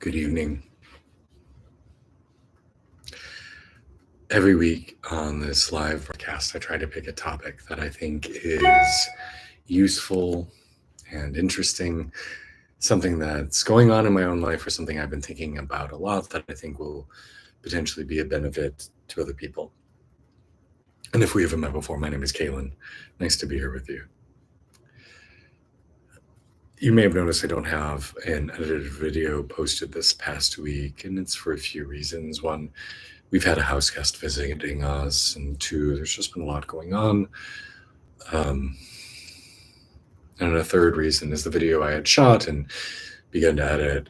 Good evening. Every week on this live broadcast, I try to pick a topic that I think is useful and interesting, something that's going on in my own life or something I've been thinking about a lot that I think will potentially be a benefit to other people. And if we haven't met before, my name is Kaylin. Nice to be here with you. You may have noticed I don't have an edited video posted this past week, and it's for a few reasons. One, we've had a house guest visiting us, and two, there's just been a lot going on. And a third reason is the video I had shot and begun to edit.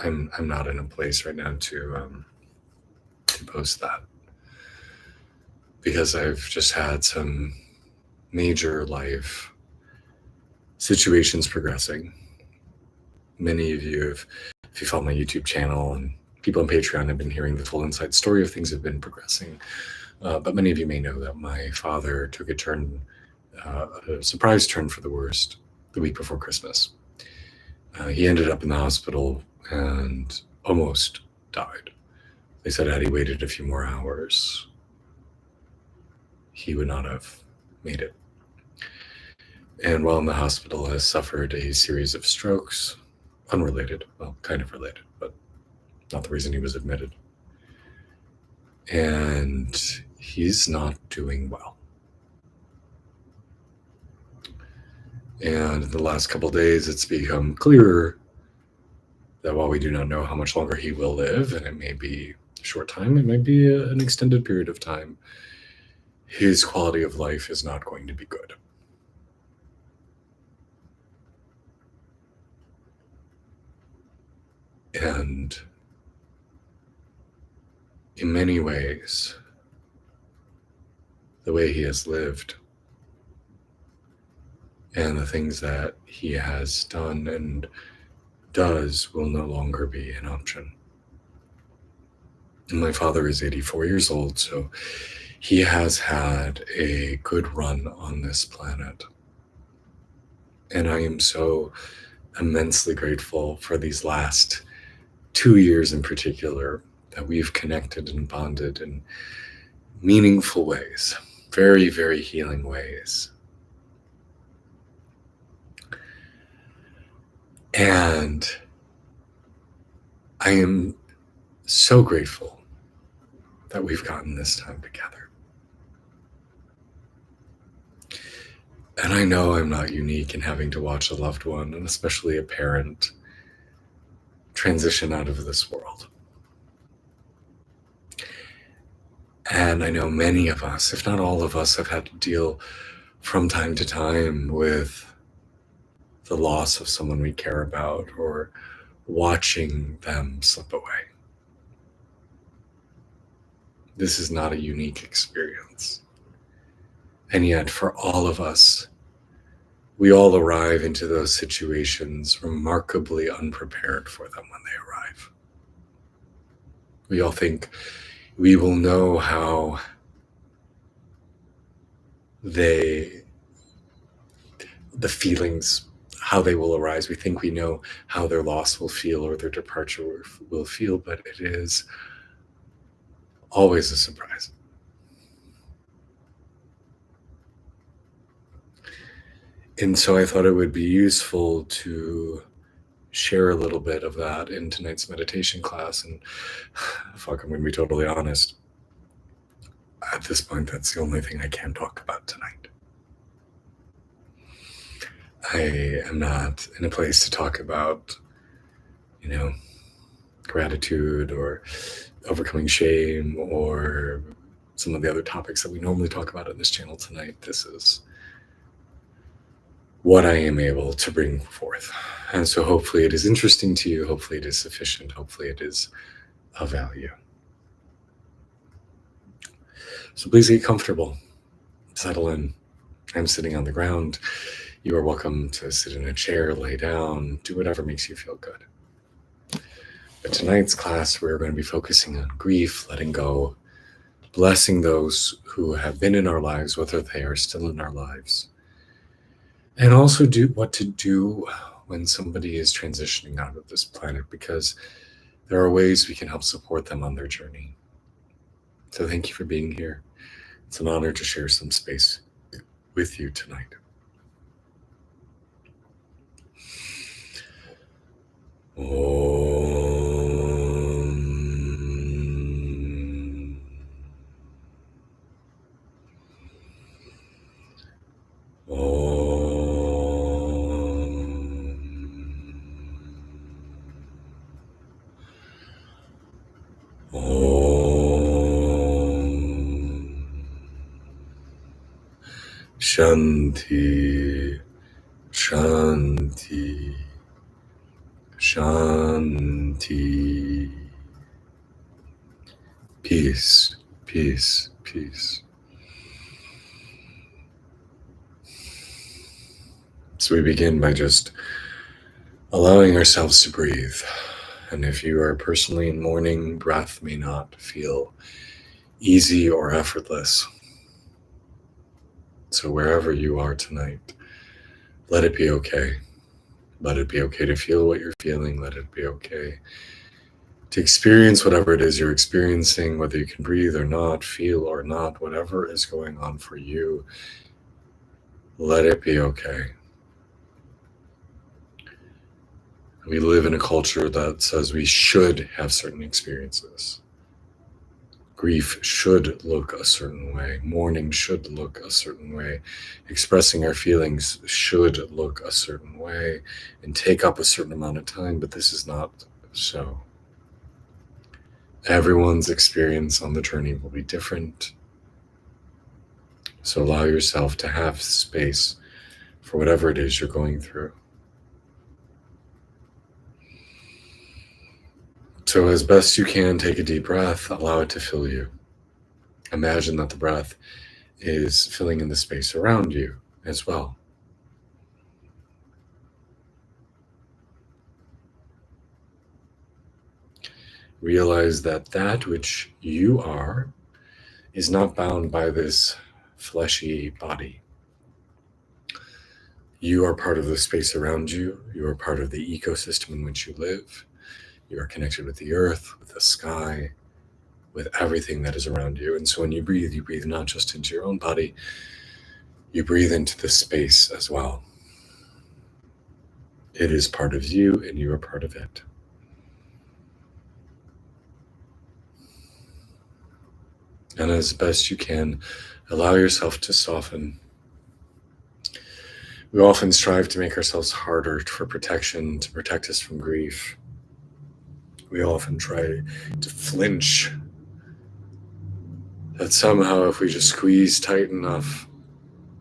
I'm not in a place right now to post that because I've just had some major life situations progressing. Many of you have, if you follow my YouTube channel and people on Patreon, have been hearing the full inside story of things have been progressing. But many of you may know that my father took a surprise turn for the worst the week before Christmas. He ended up in the hospital and almost died. They said had he waited a few more hours, he would not have made it. And while in the hospital, has suffered a series of strokes, unrelated, well, kind of related, but not the reason he was admitted. And he's not doing well. And in the last couple of days, it's become clearer that while we do not know how much longer he will live, and it may be a short time, it may be an extended period of time, his quality of life is not going to be good. And in many ways, the way he has lived and the things that he has done and does will no longer be an option. And my father is 84 years old, so he has had a good run on this planet. And I am so immensely grateful for these last 2 years in particular that we've connected and bonded in meaningful ways, very, very healing ways. And I am so grateful that we've gotten this time together. And I know I'm not unique in having to watch a loved one, and especially a parent, transition out of this world. And I know many of us, if not all of us, have had to deal from time to time with the loss of someone we care about or watching them slip away. This is not a unique experience. And yet, for all of us, we all arrive into those situations remarkably unprepared for them when they arrive. We all think we will know how the feelings, how they will arise. We think we know how their loss will feel or their departure will feel, but it is always a surprise. And so I thought it would be useful to share a little bit of that in tonight's meditation class. And I'm going to be totally honest. At this point, that's the only thing I can talk about tonight. I am not in a place to talk about, gratitude or overcoming shame or some of the other topics that we normally talk about on this channel tonight. This is what I am able to bring forth. And so hopefully it is interesting to you. Hopefully it is sufficient. Hopefully it is of value. So please get comfortable. Settle in. I'm sitting on the ground. You are welcome to sit in a chair, lay down, do whatever makes you feel good. But tonight's class, we're going to be focusing on grief, letting go, blessing those who have been in our lives, whether they are still in our lives, and also what to do when somebody is transitioning out of this planet, because there are ways we can help support them on their journey. So thank you for being here. It's an honor to share some space with you tonight. Shanti, Shanti, Shanti. Peace, peace, peace. So we begin by just allowing ourselves to breathe. And if you are personally in mourning, breath may not feel easy or effortless. So wherever you are tonight, let it be okay. Let it be okay to feel what you're feeling. Let it be okay to experience whatever it is you're experiencing, whether you can breathe or not, feel or not, whatever is going on for you. Let it be okay. We live in a culture that says we should have certain experiences. Grief should look a certain way. Mourning should look a certain way. Expressing our feelings should look a certain way and take up a certain amount of time, but this is not so. Everyone's experience on the journey will be different. So allow yourself to have space for whatever it is you're going through. So as best you can, take a deep breath, allow it to fill you. Imagine that the breath is filling in the space around you as well. Realize that that which you are is not bound by this fleshy body. You are part of the space around you. You are part of the ecosystem in which you live. You are connected with the earth, with the sky, with everything that is around you. And so when you breathe not just into your own body, you breathe into the space as well. It is part of you and you are part of it. And as best you can, allow yourself to soften. We often strive to make ourselves harder for protection, to protect us from grief. We often try to flinch. That somehow if we just squeeze tight enough,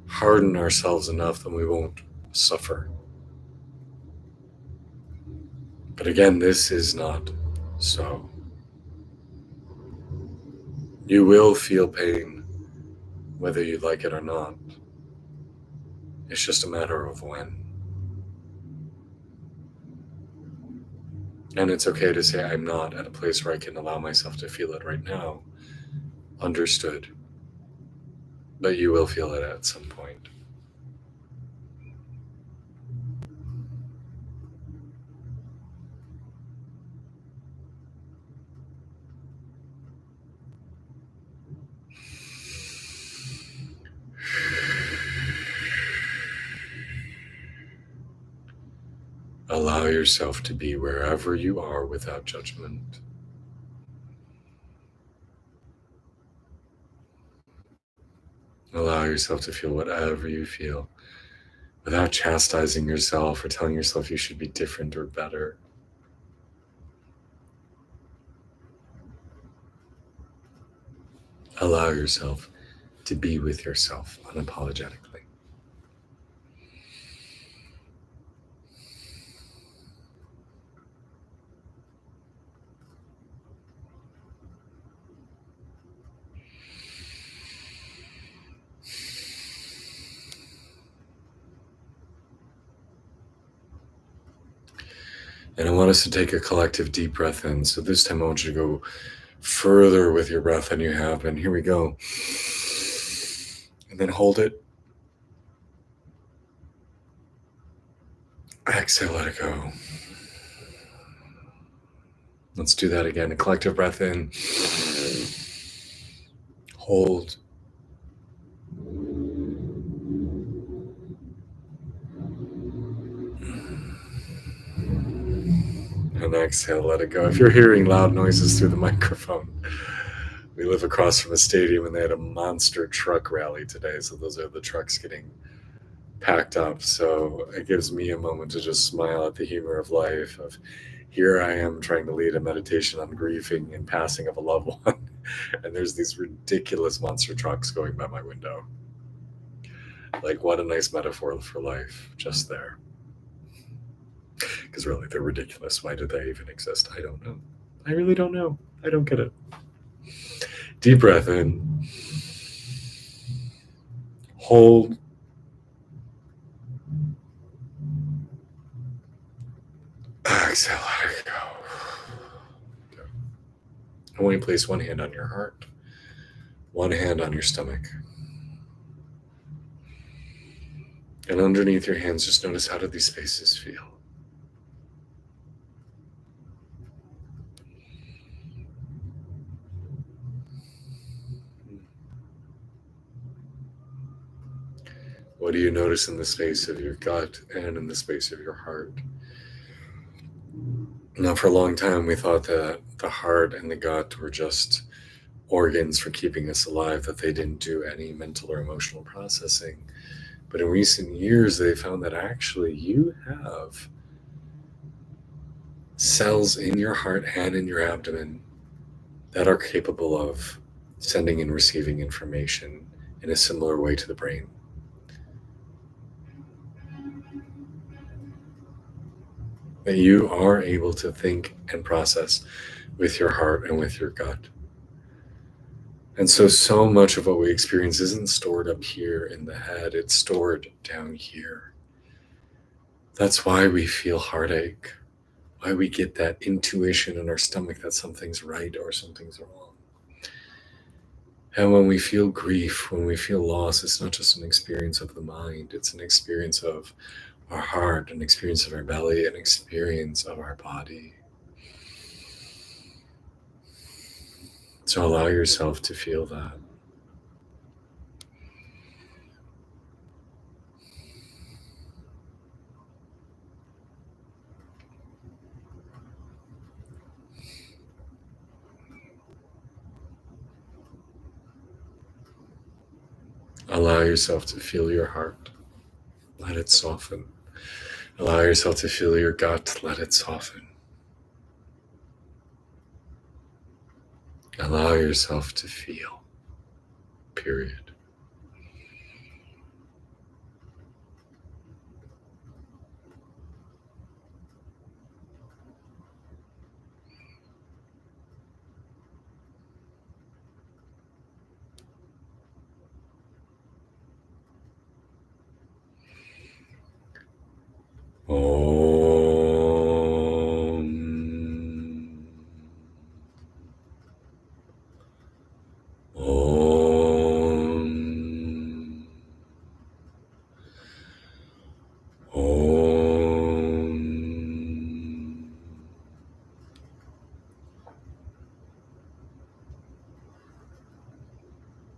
harden ourselves enough, then we won't suffer. But again, this is not so. You will feel pain, whether you like it or not. It's just a matter of when. And it's okay to say, I'm not at a place where I can allow myself to feel it right now. Understood. But you will feel it at some point. Allow yourself to be wherever you are without judgment. Allow yourself to feel whatever you feel without chastising yourself or telling yourself you should be different or better. Allow yourself to be with yourself unapologetically. And I want us to take a collective deep breath in. So this time I want you to go further with your breath than you have. And here we go. And then hold it. Exhale, let it go. Let's do that again. A collective breath in. Hold. And exhale, let it go. If you're hearing loud noises through the microphone, we live across from a stadium and they had a monster truck rally today. So those are the trucks getting packed up. So it gives me a moment to just smile at the humor of life. Of here I am trying to lead a meditation on grieving and passing of a loved one. And there's these ridiculous monster trucks going by my window. Like, what a nice metaphor for life just there. Because really, they're ridiculous. Why do they even exist? I don't know. I really don't know. I don't get it. Deep breath in. Hold. Exhale, let it go. I want you to place one hand on your heart, one hand on your stomach. And underneath your hands, just notice, how do these spaces feel? What do you notice in the space of your gut and in the space of your heart? Now, for a long time, we thought that the heart and the gut were just organs for keeping us alive, that they didn't do any mental or emotional processing. But in recent years, they found that actually you have cells in your heart and in your abdomen that are capable of sending and receiving information in a similar way to the brain. That you are able to think and process with your heart and with your gut. And so much of what we experience isn't stored up here in the head, it's stored down here. That's why we feel heartache, why we get that intuition in our stomach that something's right or something's wrong. And when we feel grief, when we feel loss, it's not just an experience of the mind, it's an experience of our heart, an experience of our belly, an experience of our body. So allow yourself to feel that. Allow yourself to feel your heart. Let it soften. Allow yourself to feel your gut. Let it soften. Allow yourself to feel. Period.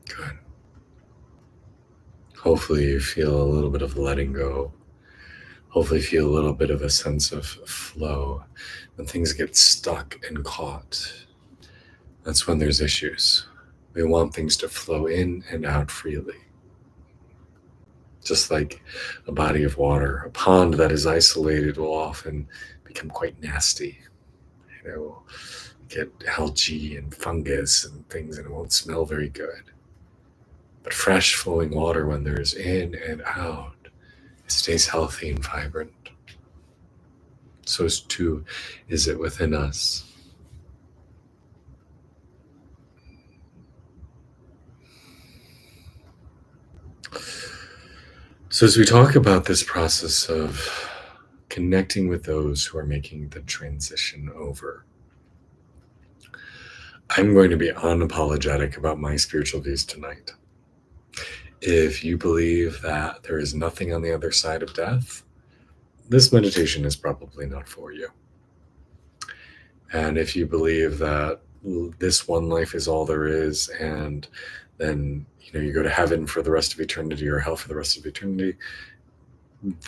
Good. Hopefully you feel a little bit of letting go. Hopefully feel a little bit of a sense of flow. When things get stuck and caught, that's when there's issues. We want things to flow in and out freely. Just like a body of water, a pond that is isolated will often become quite nasty. We'll get algae and fungus and things, and it won't smell very good. But fresh flowing water, when there's in and out, it stays healthy and vibrant. So too is it within us. So as we talk about this process of connecting with those who are making the transition over, I'm going to be unapologetic about my spiritual views tonight. If you believe that there is nothing on the other side of death, this meditation is probably not for you. And if you believe that this one life is all there is, and then you go to heaven for the rest of eternity or hell for the rest of eternity,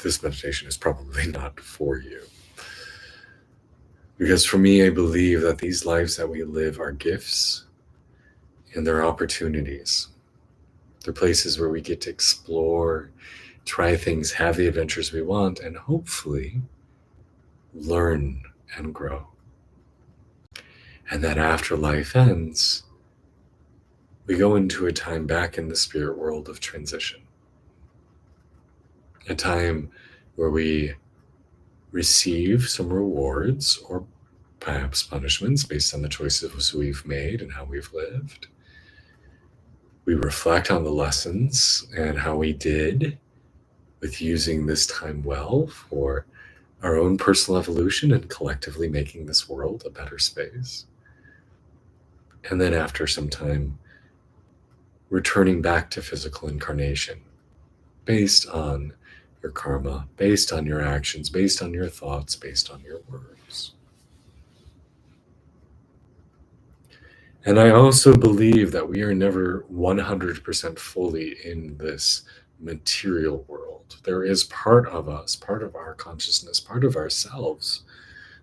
this meditation is probably not for you. Because for me, I believe that these lives that we live are gifts and they're opportunities. They're places where we get to explore, try things, have the adventures we want, and hopefully learn and grow. And that after life ends, we go into a time back in the spirit world of transition. A time where we receive some rewards or perhaps punishments based on the choices we've made and how we've lived. We reflect on the lessons and how we did with using this time well for our own personal evolution and collectively making this world a better space. And then after some time, returning back to physical incarnation based on your karma, based on your actions, based on your thoughts, based on your words. And I also believe that we are never 100% fully in this material world. There is part of us, part of our consciousness, part of ourselves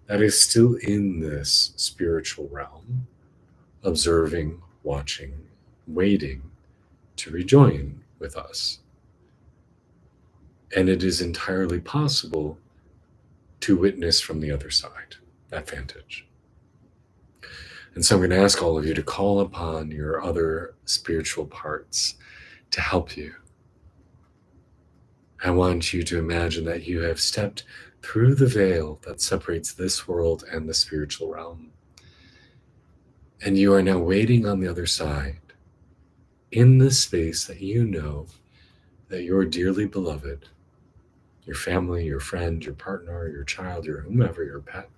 that is still in this spiritual realm, observing, watching, waiting to rejoin with us. And it is entirely possible to witness from the other side, that vantage. And so I'm going to ask all of you to call upon your other spiritual parts to help you. I want you to imagine that you have stepped through the veil that separates this world and the spiritual realm. And you are now waiting on the other side in the space that you know that your dearly beloved, your family, your friend, your partner, your child, your whomever, your pet,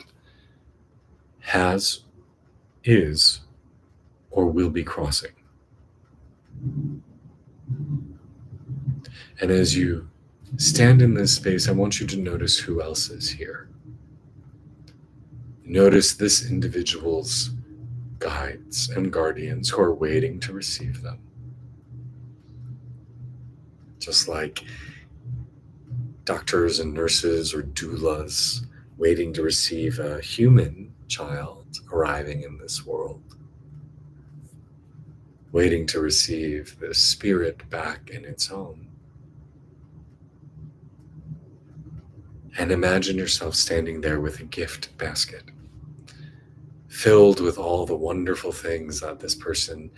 has, is, or will be crossing. And as you stand in this space, I want you to notice who else is here. Notice this individual's guides and guardians who are waiting to receive them. Just like doctors and nurses or doulas waiting to receive a human child arriving in this world, waiting to receive the spirit back in its home. And imagine yourself standing there with a gift basket filled with all the wonderful things that this person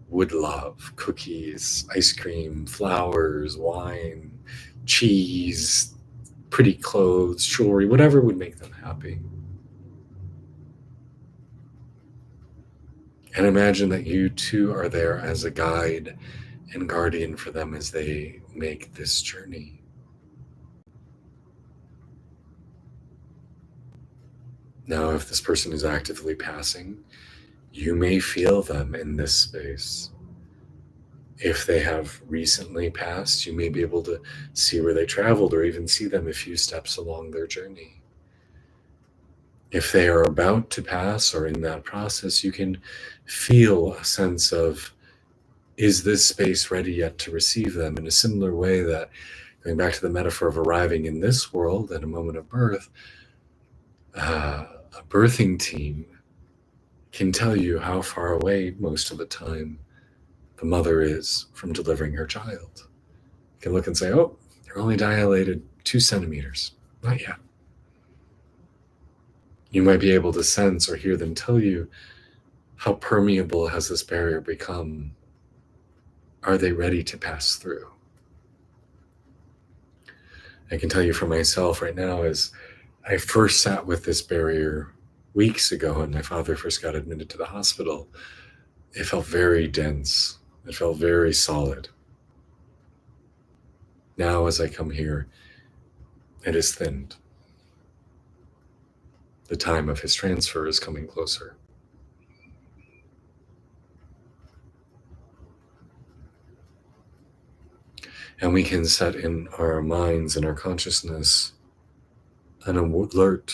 would love: cookies, ice cream, flowers, wine, cheese, pretty clothes, jewelry, whatever would make them happy. And imagine that you too are there as a guide and guardian for them as they make this journey. Now, if this person is actively passing, you may feel them in this space. If they have recently passed, you may be able to see where they traveled or even see them a few steps along their journey. If they are about to pass or in that process, you can feel a sense of, is this space ready yet to receive them? In a similar way that, going back to the metaphor of arriving in this world at a moment of birth, a birthing team can tell you how far away most of the time the mother is from delivering her child. You can look and say, oh, they're only dilated 2 centimeters. Not yet. You might be able to sense or hear them tell you, how permeable has this barrier become? Are they ready to pass through? I can tell you for myself right now, as I first sat with this barrier weeks ago and my father first got admitted to the hospital, it felt very dense. It felt very solid. Now, as I come here, it is thinned. The time of his transfer is coming closer. And we can set in our minds and our consciousness an alert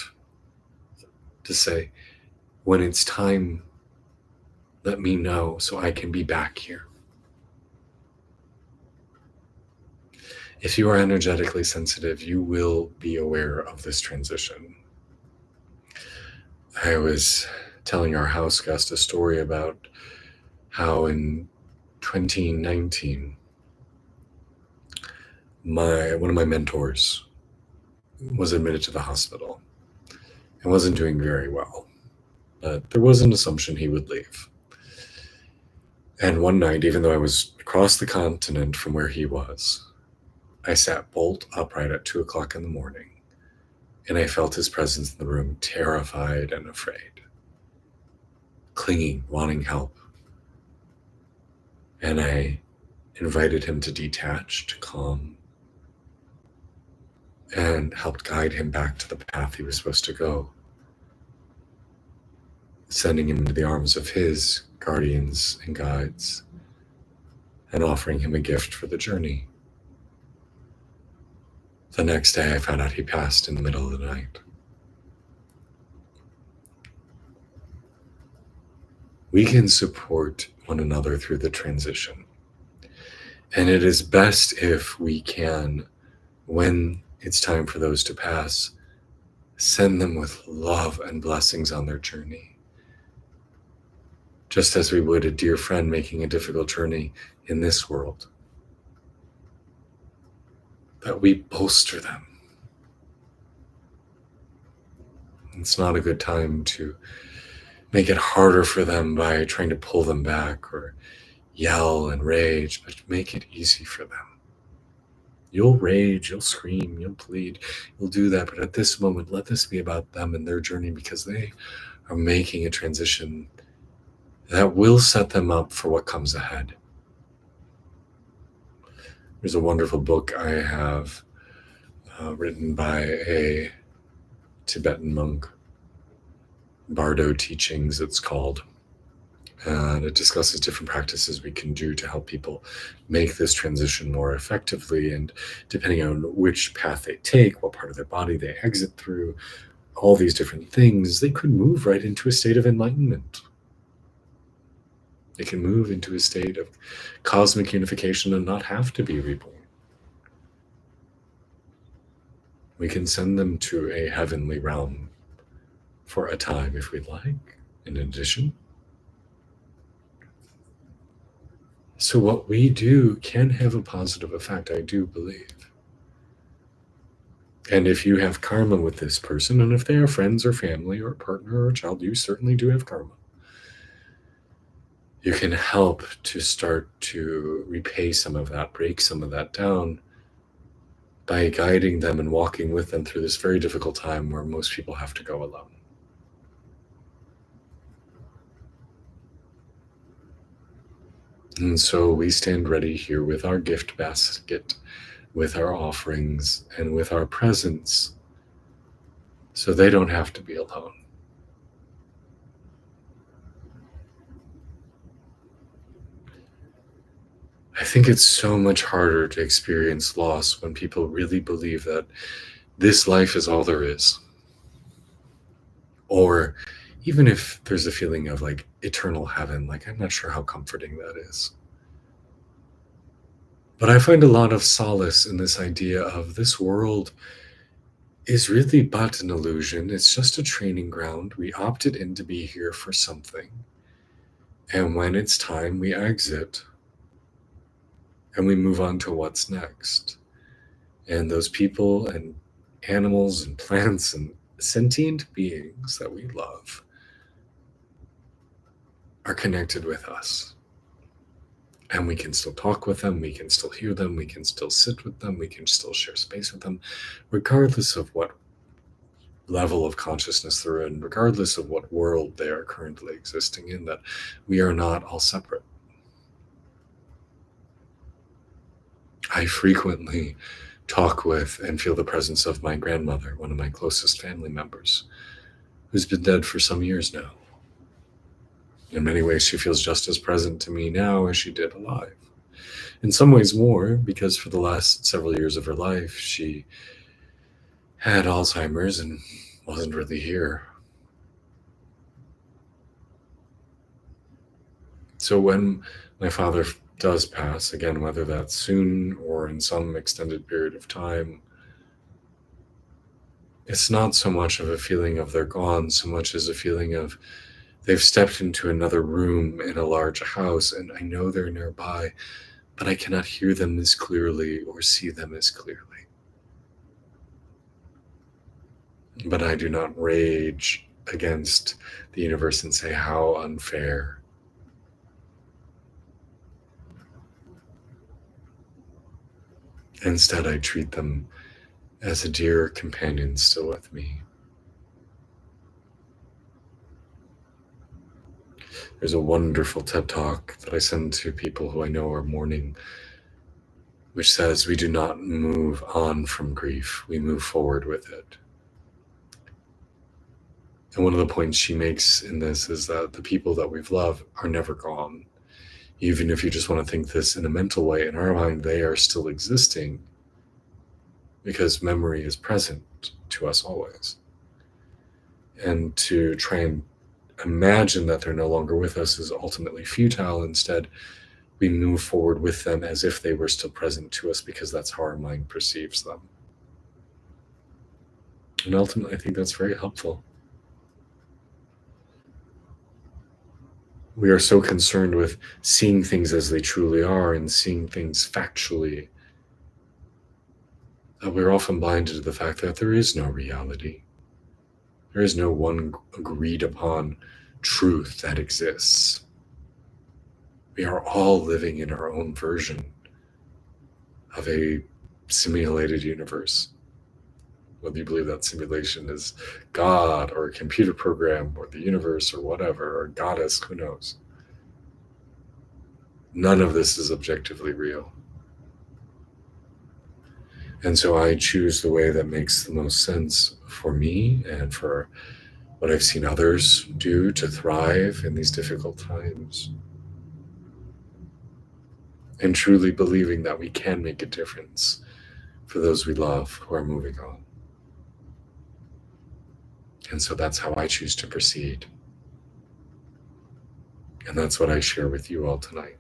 to say, when it's time, let me know so I can be back here. If you are energetically sensitive, you will be aware of this transition. I was telling our house guest a story about how in 2019, one of my mentors was admitted to the hospital and wasn't doing very well. But there was an assumption he would leave. And one night, even though I was across the continent from where he was, I sat bolt upright at 2 o'clock in the morning, and I felt his presence in the room, terrified and afraid, clinging, wanting help. And I invited him to detach, to calm, and helped guide him back to the path he was supposed to go, sending him into the arms of his guardians and guides, and offering him a gift for the journey. The next day, I found out he passed in the middle of the night. We can support one another through the transition. And it is best if we can, when it's time for those to pass, send them with love and blessings on their journey. Just as we would a dear friend making a difficult journey in this world. That we bolster them. It's not a good time to make it harder for them by trying to pull them back or yell and rage, but make it easy for them. You'll rage, you'll scream, you'll plead, you'll do that, but at this moment, let this be about them and their journey, because they are making a transition that will set them up for what comes ahead. There's a wonderful book I have written by a Tibetan monk, Bardo Teachings, it's called. And it discusses different practices we can do to help people make this transition more effectively. And depending on which path they take, what part of their body they exit through, all these different things, they could move right into a state of enlightenment. They can move into a state of cosmic unification and not have to be reborn. We can send them to a heavenly realm for a time if we'd like, in addition. So what we do can have a positive effect, I do believe. And if you have karma with this person, and if they are friends or family or partner or child, you certainly do have karma. You can help to start to repay some of that, break some of that down by guiding them and walking with them through this very difficult time where most people have to go alone. And so we stand ready here with our gift basket, with our offerings, and with our presence, so they don't have to be alone. I think it's so much harder to experience loss when people really believe that this life is all there is. Or even if there's a feeling of like eternal heaven, like I'm not sure how comforting that is. But I find a lot of solace in this idea of this world is really but an illusion. It's just a training ground. We opted in to be here for something. And when it's time, we exit and we move on to what's next. And those people and animals and plants and sentient beings that we love are connected with us. And we can still talk with them, we can still hear them, we can still sit with them, we can still share space with them, regardless of what level of consciousness they're in, regardless of what world they are currently existing in, that we are not all separate. I frequently talk with and feel the presence of my grandmother, one of my closest family members, who's been dead for some years now. In many ways, she feels just as present to me now as she did alive. In some ways more, because for the last several years of her life, she had Alzheimer's and wasn't really here. So when my father does pass, again, whether that's soon or in some extended period of time, it's not so much of a feeling of they're gone, so much as a feeling of they've stepped into another room in a large house, and I know they're nearby, but I cannot hear them as clearly or see them as clearly. But I do not rage against the universe and say, how unfair. Instead, I treat them as a dear companion still with me. There's a wonderful TED Talk that I send to people who I know are mourning, which says we do not move on from grief, we move forward with it. And one of the points she makes in this is that the people that we've loved are never gone. Even if you just want to think this in a mental way, in our mind, they are still existing because memory is present to us always. And to try and imagine that they're no longer with us is ultimately futile. Instead, we move forward with them as if they were still present to us because that's how our mind perceives them. And ultimately, I think that's very helpful. We are so concerned with seeing things as they truly are and seeing things factually that we're often blinded to the fact that there is no reality. There is no one agreed upon truth that exists. We are all living in our own version of a simulated universe. Whether you believe that simulation is God or a computer program or the universe or whatever, or goddess, who knows? None of this is objectively real. And so I choose the way that makes the most sense for me and for what I've seen others do to thrive in these difficult times. And truly believing that we can make a difference for those we love who are moving on. And so that's how I choose to proceed. And that's what I share with you all tonight.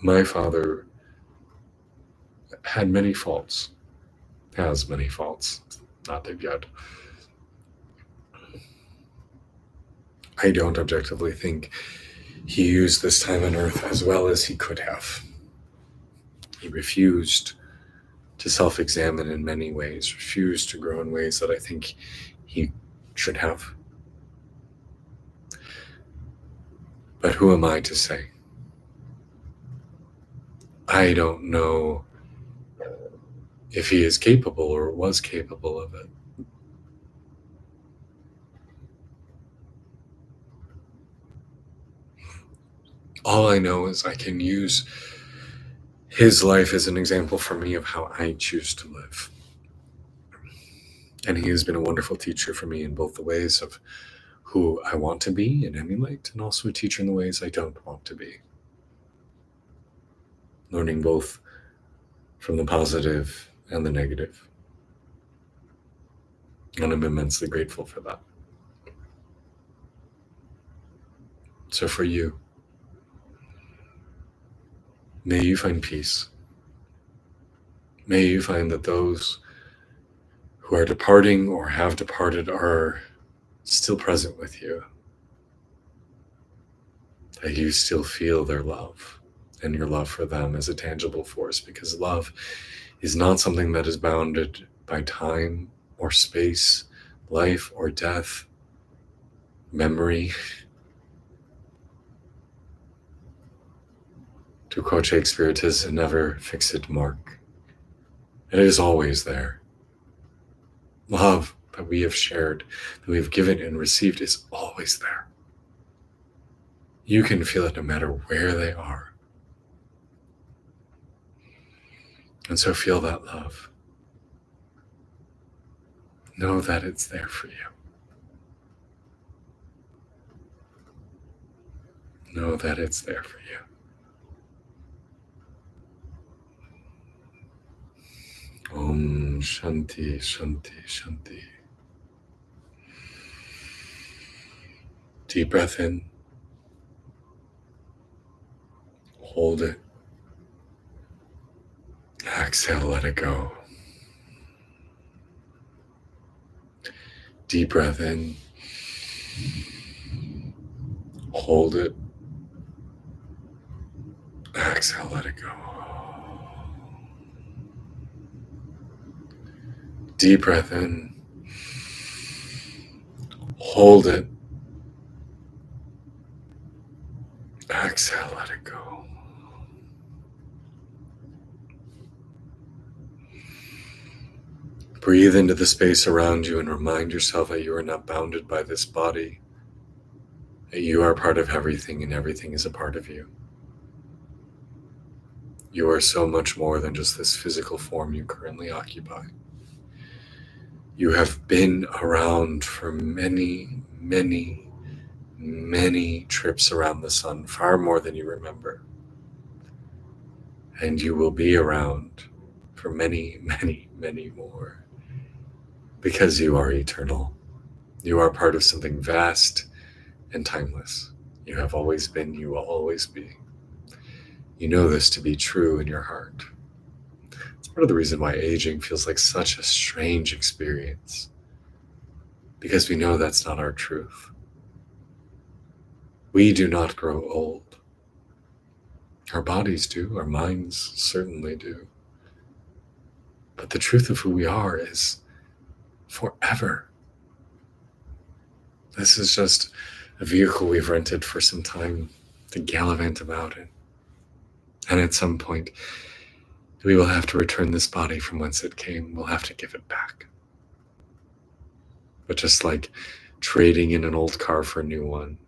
My father had many faults, has many faults, not dead yet. I don't objectively think he used this time on earth as well as he could have. He refused to self-examine in many ways, refused to grow in ways that I think he should have. But who am I to say? I don't know if he is capable or was capable of it. All I know is I can use his life as an example for me of how I choose to live. And he has been a wonderful teacher for me in both the ways of who I want to be and emulate, and also a teacher in the ways I don't want to be. Learning both from the positive and the negative. And I'm immensely grateful for that. So for you, may you find peace. May you find that those who are departing or have departed are still present with you. That you still feel their love and your love for them as a tangible force, because love is not something that is bounded by time or space, life or death, memory. To quote Shakespeare, it is a never fixed mark. It is always there. Love that we have shared, that we have given and received is always there. You can feel it no matter where they are. And so feel that love. Know that it's there for you. Know that it's there for you. Om Shanti, Shanti, Shanti. Deep breath in. Hold it. Exhale, let it go. Deep breath in. Hold it. Exhale, let it go. Deep breath in. Hold it. Exhale, let it go. Breathe into the space around you and remind yourself that you are not bounded by this body, that you are part of everything and everything is a part of you. You are so much more than just this physical form you currently occupy. You have been around for many, many, many trips around the sun, far more than you remember. And you will be around for many, many, many more. Because you are eternal. You are part of something vast and timeless. You have always been, you will always be. You know this to be true in your heart. It's part of the reason why aging feels like such a strange experience. Because we know that's not our truth. We do not grow old. Our bodies do, our minds certainly do. But the truth of who we are is forever. This is just a vehicle we've rented for some time to gallivant about in. And at some point, we will have to return this body from whence it came. We'll have to give it back. But just like trading in an old car for a new one,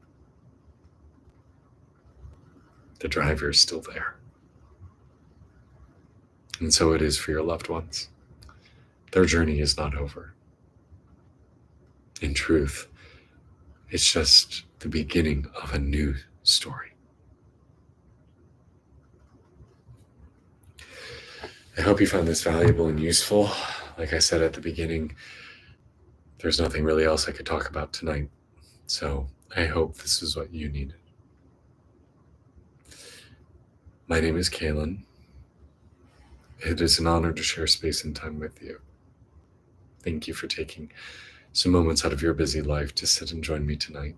the driver is still there. And so it is for your loved ones. Their journey is not over. In truth, it's just the beginning of a new story. I hope you found this valuable and useful. Like I said at the beginning, there's nothing really else I could talk about tonight. So I hope this is what you needed. My name is Kalen. It is an honor to share space and time with you. Thank you for taking some moments out of your busy life to sit and join me tonight.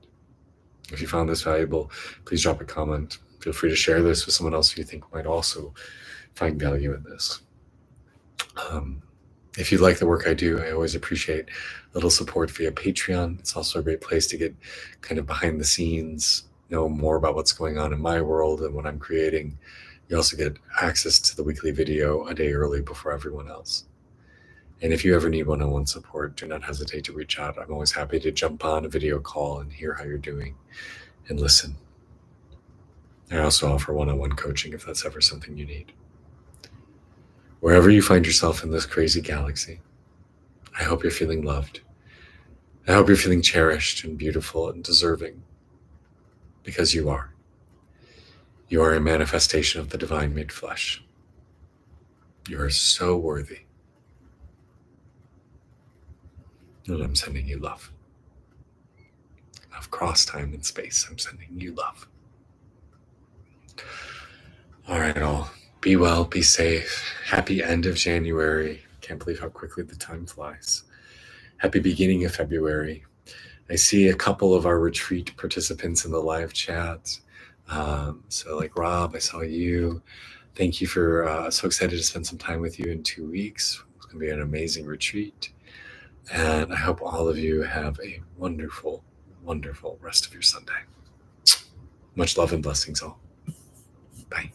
If you found this valuable, please drop a comment. Feel free to share this with someone else who you think might also find value in this. If you like the work I do, I always appreciate a little support via Patreon. It's also a great place to get kind of behind the scenes, know more about what's going on in my world and what I'm creating. You also get access to the weekly video a day early before everyone else. And if you ever need one-on-one support, do not hesitate to reach out. I'm always happy to jump on a video call and hear how you're doing and listen. I also offer one-on-one coaching if that's ever something you need. Wherever you find yourself in this crazy galaxy, I hope you're feeling loved. I hope you're feeling cherished and beautiful and deserving, because you are. You are a manifestation of the divine made flesh. You are so worthy. And I'm sending you love. Across time and space, I'm sending you love. All right, all. Be well, be safe. Happy end of January. Can't believe how quickly the time flies. Happy beginning of February. I see a couple of our retreat participants in the live chat. So like Rob, I saw you. Thank you for, so excited to spend some time with you in 2 weeks. It's going to be an amazing retreat. And I hope all of you have a wonderful, wonderful rest of your Sunday. Much love and blessings all. Bye.